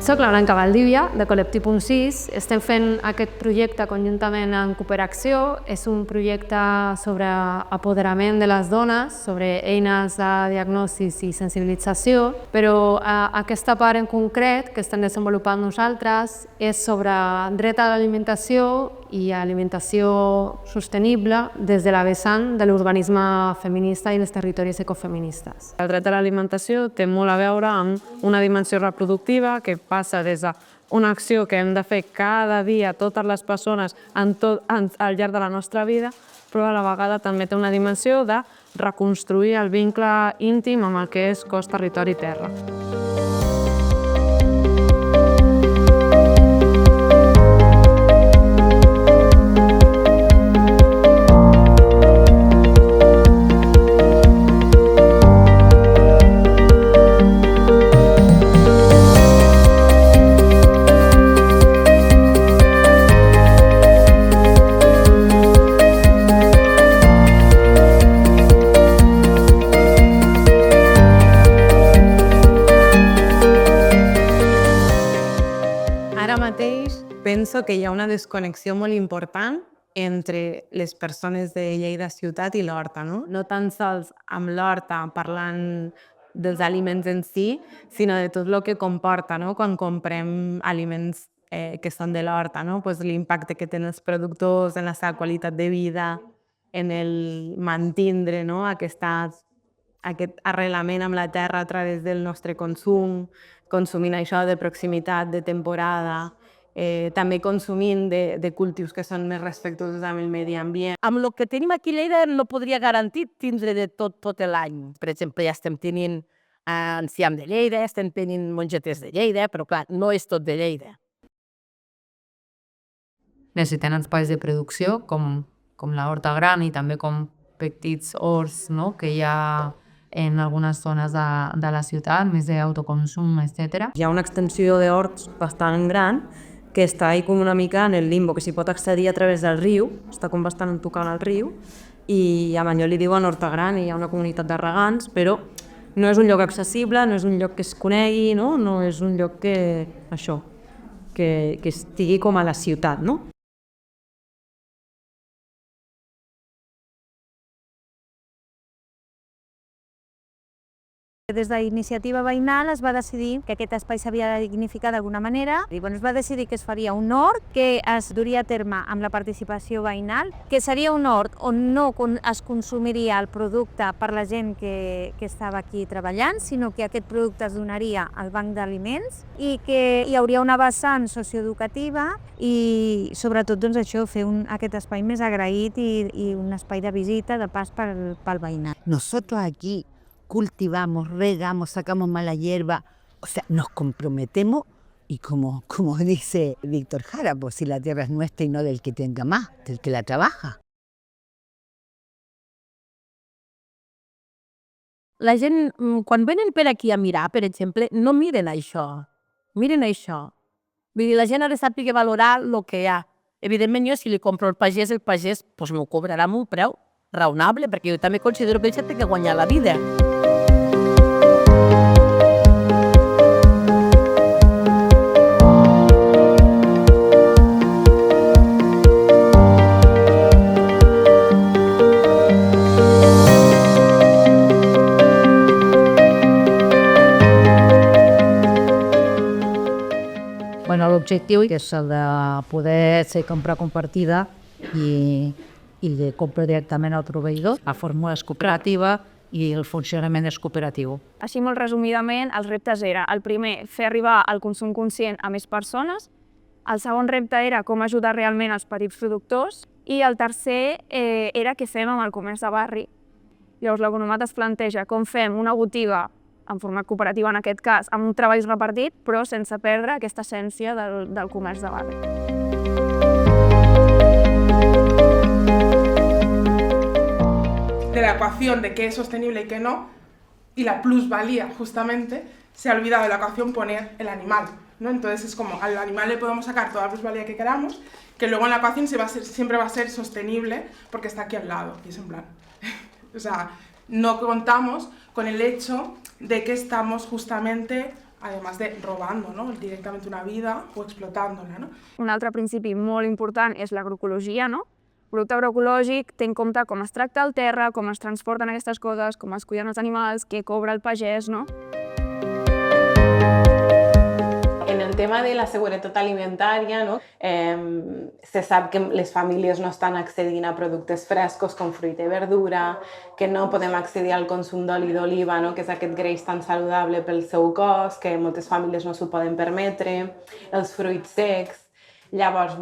Soc la Blanca Valdívia, de Col·lectiu.6. Estem fent aquest projecte conjuntament amb Cooperacció. És un projecte sobre apoderament de les dones, sobre eines de diagnosi i sensibilització, però aquesta part en concret que estem desenvolupant nosaltres és sobre dret a l'alimentació i alimentació sostenible des de la vessant de l'urbanisme feminista i els territoris ecofeministes. El dret a l'alimentació té molt a veure amb una dimensió reproductiva que passa des d'una acció que hem de fer cada dia totes les persones al llarg de la nostra vida, però a la vegada també té una dimensió de reconstruir el vincle íntim amb el que és cos, territori i terra. Ara mateix penso que hi ha una desconnexió molt important entre les persones de Lleida ciutat i l'Horta, no? No tan sols amb l'Horta parlant dels aliments en si, sinó de tot el que comporta, no? Quan comprem aliments que són de l'Horta, no? Pues l'impacte que tenen els productors en la seva qualitat de vida, en el mantindre, no? Aquest arrelament amb la terra a través del nostre consum, consumint això de proximitat, de temporada, també consumint de cultius que són més respectuosos amb el medi ambient. Amb el que tenim aquí a Lleida no podria garantir tindre de tot l'any. Per exemple, ja estem tenint enciam de Lleida, estem tenint mongeters de Lleida, però clar, no és tot de Lleida. Necessitem espais de producció com la Horta Gran i també com petits horts, no? Que hi ha en algunes zones de la ciutat, més d'autoconsum, etc. Hi ha una extensió d'horts bastant gran que està ahí com una mica en el limbo, que s'hi pot accedir a través del riu, està com bastant tocant el riu, i a Manyol li diuen Horta Gran i hi ha una comunitat de regants, però no és un lloc accessible, no és un lloc que es conegui, no és un lloc que estigui com a la ciutat, no? Des de l'iniciativa veïnal es va decidir que aquest espai s'havia de dignificar d'alguna manera i es va decidir que es faria un hort que es duria a terme amb la participació veïnal, que seria un hort on no es consumiria el producte per la gent que estava aquí treballant, sinó que aquest producte es donaria al banc d'aliments i que hi hauria una vessant socioeducativa i sobretot doncs, això fer aquest espai més agraït i un espai de visita, de pas pel veïnat. Nosotros aquí cultivamos, regamos, sacamos mala hierba, o sea, nos comprometemos y como dice Víctor Jara, pues si la tierra es nuestra y no del que tenga más, del que la trabaja. La gent, quan venen per aquí a mirar, per exemple, no miren això, miren això. Vull dir, la gent ha de saber valorar el que hi ha. Evidentment, jo si li compro al pagès, el pagès m'ho cobrarà amb un preu raonable, perquè jo també considero que ell té que guanyar la vida. L'objectiu és el de poder ser compra compartida i de compra directament al proveïdor. La fórmula és cooperativa i el funcionament és cooperatiu. Així molt resumidament, els reptes era el primer, fer arribar el consum conscient a més persones, el segon repte era com ajudar realment els petits productors i el tercer era què fem amb el comerç de barri. Llavors l'Economat es planteja com fem una botiga en format cooperatiu en aquest cas, amb un treball repartit, però sense perdre aquesta essència del comerç de barri. De la ecuación de qué es sostenible y qué no, y la plusvalía, justamente, se ha olvidado de la ecuación poner el animal, ¿no? Entonces es como al animal le podemos sacar toda la plusvalía que queramos, que luego en la ecuación siempre va a ser sostenible porque está aquí al lado, y es en plan. O sea, no contamos con el hecho de que estamos justamente además de robando, ¿no? Directamente una vida o explotándola, ¿no? Un altre principi molt important és l'agroecologia, no? El producte agroecològic té en compte com es tracta el terra, com es transporten aquestes coses, com es cuiden els animals, què cobra el pagès, no? En el tema de la seguretat alimentària, no? Se sap que les famílies no estan accedint a productes frescos com fruita i verdura, que no podem accedir al consum d'oli d'oliva, no? Que és aquest greix tan saludable pel seu cos, que moltes famílies no s'ho poden permetre, els fruits secs. Llavors,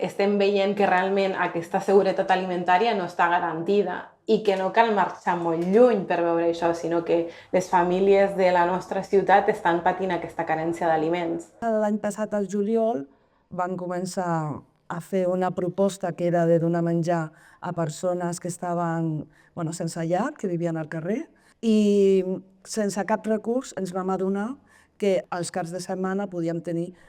estem veient que realment aquesta seguretat alimentària no està garantida i que no cal marxar molt lluny per veure això, sinó que les famílies de la nostra ciutat estan patint aquesta carència d'aliments. L'any passat, al juliol, van començar a fer una proposta que era de donar menjar a persones que estaven sense llar, que vivien al carrer, i sense cap recurs ens vam adonar que els caps de setmana podíem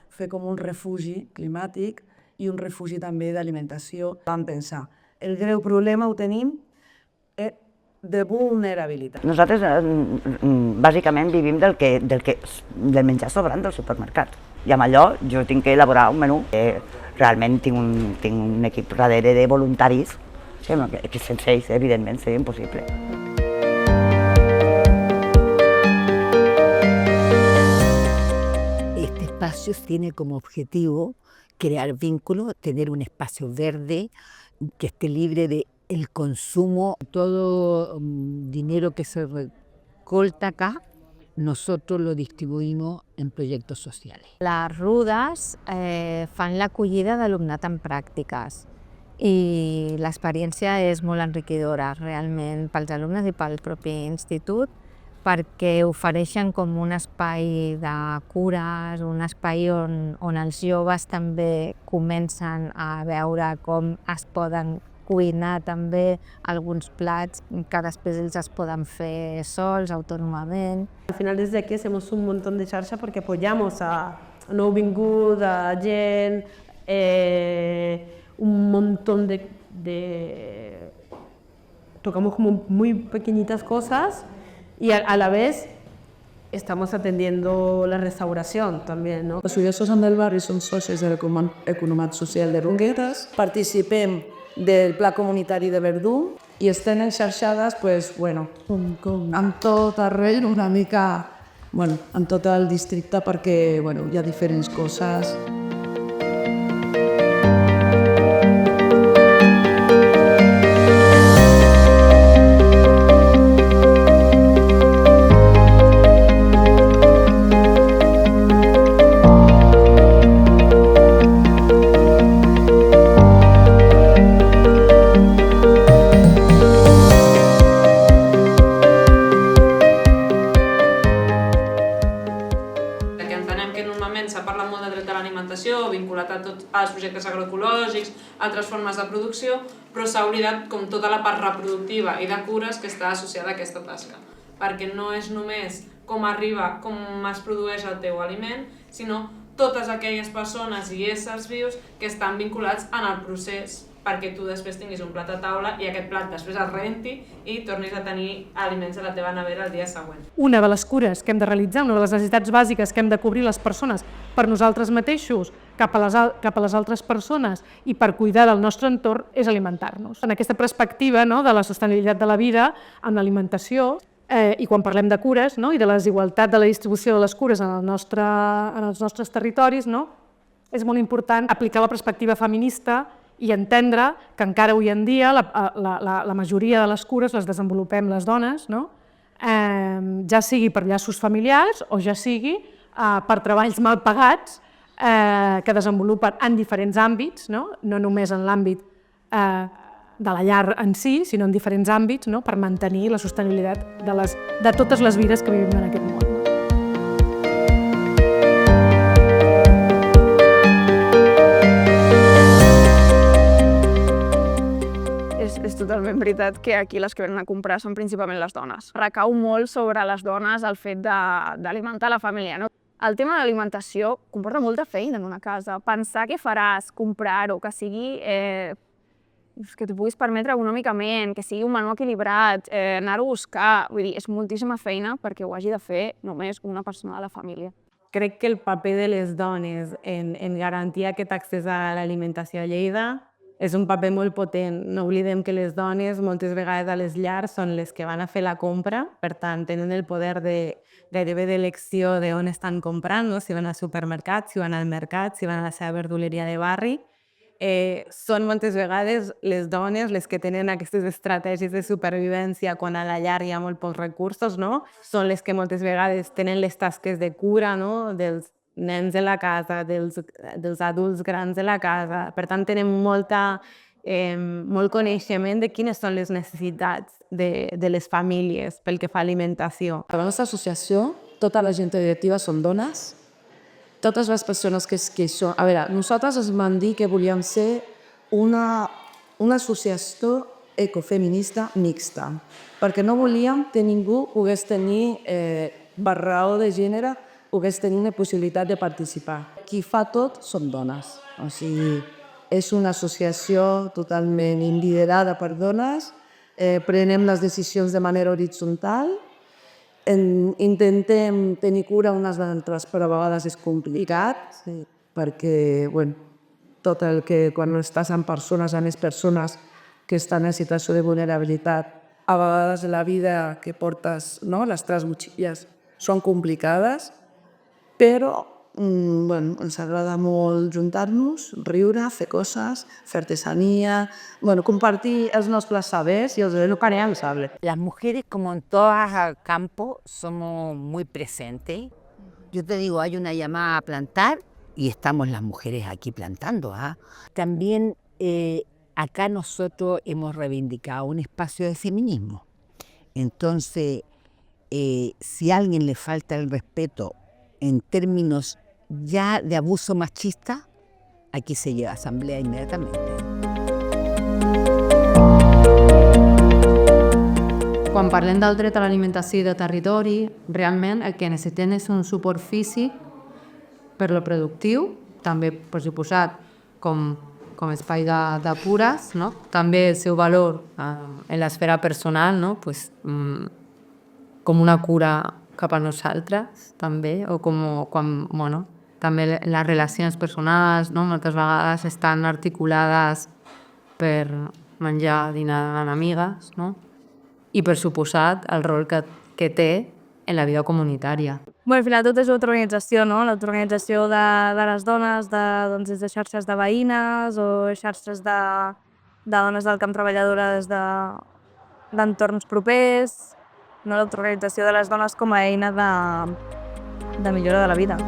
fer com un refugi climàtic i un refugi també d'alimentació. Vam pensar, el greu problema ho tenim de vulnerabilitat. Nosaltres bàsicament vivim del menjar sobrant del supermercat. I amb allò jo tinc que elaborar un menú. Realment tinc un equip darrere de voluntaris, que sense ells evidentment seria impossible. Este espacio tiene como objetivo crear vínculos, tener un espacio verde que esté libre del consumo. Todo dinero que se recolta acá, nosotros lo distribuïm en projectes socials. Les rudes fan l'acollida d'alumnat en pràctiques i l'experiència és molt enriquidora realment pels alumnes i pel propi institut, perquè ofereixen com un espai de cures, un espai on els joves també comencen a veure com es poden cuinar també alguns plats que després ells es poden fer sols, autònomament. Al final desde aquí hacemos un montón de xarxa porque apoyamos a nouvingut, a gent, un montón tocamos como muy pequeñitas cosas y a la vez estamos atendiendo la restauración también, ¿no? Els Sollosos del Barri som socis de l'Economat Social de Rongueres, participem del Pla Comunitari de Verdú i estem enxarxades en tot arreu, una mica en tot el districte perquè hi ha diferents coses. vinculat a tots els projectes agroecològics, altres formes de producció, però s'ha oblidat com tota la part reproductiva i de cures que està associada a aquesta tasca. Perquè no és només com arriba, com es produeix el teu aliment, sinó totes aquelles persones i éssers vius que estan vinculats en el procés perquè tu després tinguis un plat a taula i aquest plat després es renti i tornis a tenir aliments a la teva nevera el dia següent. Una de les cures que hem de realitzar, una de les necessitats bàsiques que hem de cobrir les persones per nosaltres mateixos, cap a les altres persones i per cuidar del nostre entorn és alimentar-nos. En aquesta perspectiva de la sostenibilitat de la vida en l'alimentació i quan parlem de cures i de la desigualtat de la distribució de les cures en els nostres territoris, és molt important aplicar la perspectiva feminista i entendre que encara avui en dia la majoria de les cures les desenvolupem les dones, ja sigui per llaços familiars o ja sigui per treballs mal pagats que desenvolupen en diferents àmbits, no només en l'àmbit de la llar en si, sinó en diferents àmbits per mantenir la sostenibilitat de totes les vides que vivim en aquest món. És totalment veritat que aquí les que venen a comprar són principalment les dones. Recau molt sobre les dones el fet d'alimentar la família. El tema de l'alimentació comporta molta feina en una casa. Pensar què faràs, comprar-ho, que sigui que t'ho puguis permetre econòmicament, que sigui un menú equilibrat, anar-ho a buscar, vull dir, és moltíssima feina perquè ho hagi de fer només una persona de la família. Crec que el paper de les dones en garantir aquest accés a l'alimentació a Lleida és un paper molt potent. No oblidem que les dones moltes vegades a les llars són les que van a fer la compra, per tant tenen el poder gairebé d'elecció d'on estan comprant, no? Si van al supermercat, si van al mercat, si van a la seva verduleria de barri. Són moltes vegades les dones les que tenen aquestes estratègies de supervivència quan a la llar hi ha molt pocs recursos, no? Són les que moltes vegades tenen les tasques de cura, no? Dels nens de la casa, dels adults grans de la casa. Per tant, tenen molt coneixement de quines són les necessitats de les famílies pel que fa a alimentació. A la nostra associació, tota la gent directiva són dones. Totes les persones que són... A veure, nosaltres ens vam dir que volíem ser una associació ecofeminista mixta, perquè no volíem que ningú pogués tenir, per raó de gènere, pogués tenir una possibilitat de participar. Qui fa tot són dones. O sigui, és una associació totalment liderada per dones, prenem les decisions de manera horitzontal, intentem tenir cura unes d'altres, però a vegades és complicat, perquè tot el que quan estàs amb persones, a més persones que estan en situació de vulnerabilitat, a vegades la vida que portes, les teves motxilles, són complicades, però ens agrada molt juntar-nos, riure, fer coses, fer artesanía, compartir els nostres sabers y lo que harían saber. Las mujeres, como en todo campo, somos muy presentes. Yo te digo, hay una llamada a plantar y estamos las mujeres aquí plantando. También acá nosotros hemos reivindicado un espacio de feminismo. Entonces, si a alguien le falta el respeto en términos ya de abuso machista, aquí se lleva a asamblea inmediatamente. Quan parlem del dret a l'alimentació i de territori, realment el que necessitem és un suport físic per lo productiu, també, per suposat, com espai de cures, no? També el seu valor en l'esfera personal, no? Com una cura cap a nosaltres, també, o també les relacions personals, no? Moltes vegades estan articulades per menjar, dinar amb amigues, no? I per suposat el rol que té en la vida comunitària. Al final tot és l'autoorganització, no? L'autoorganització de les dones, des de xarxes de veïnes o xarxes de dones del camp treballadores d'entorns propers, l'autoorganització de les dones com a eina de millora de la vida.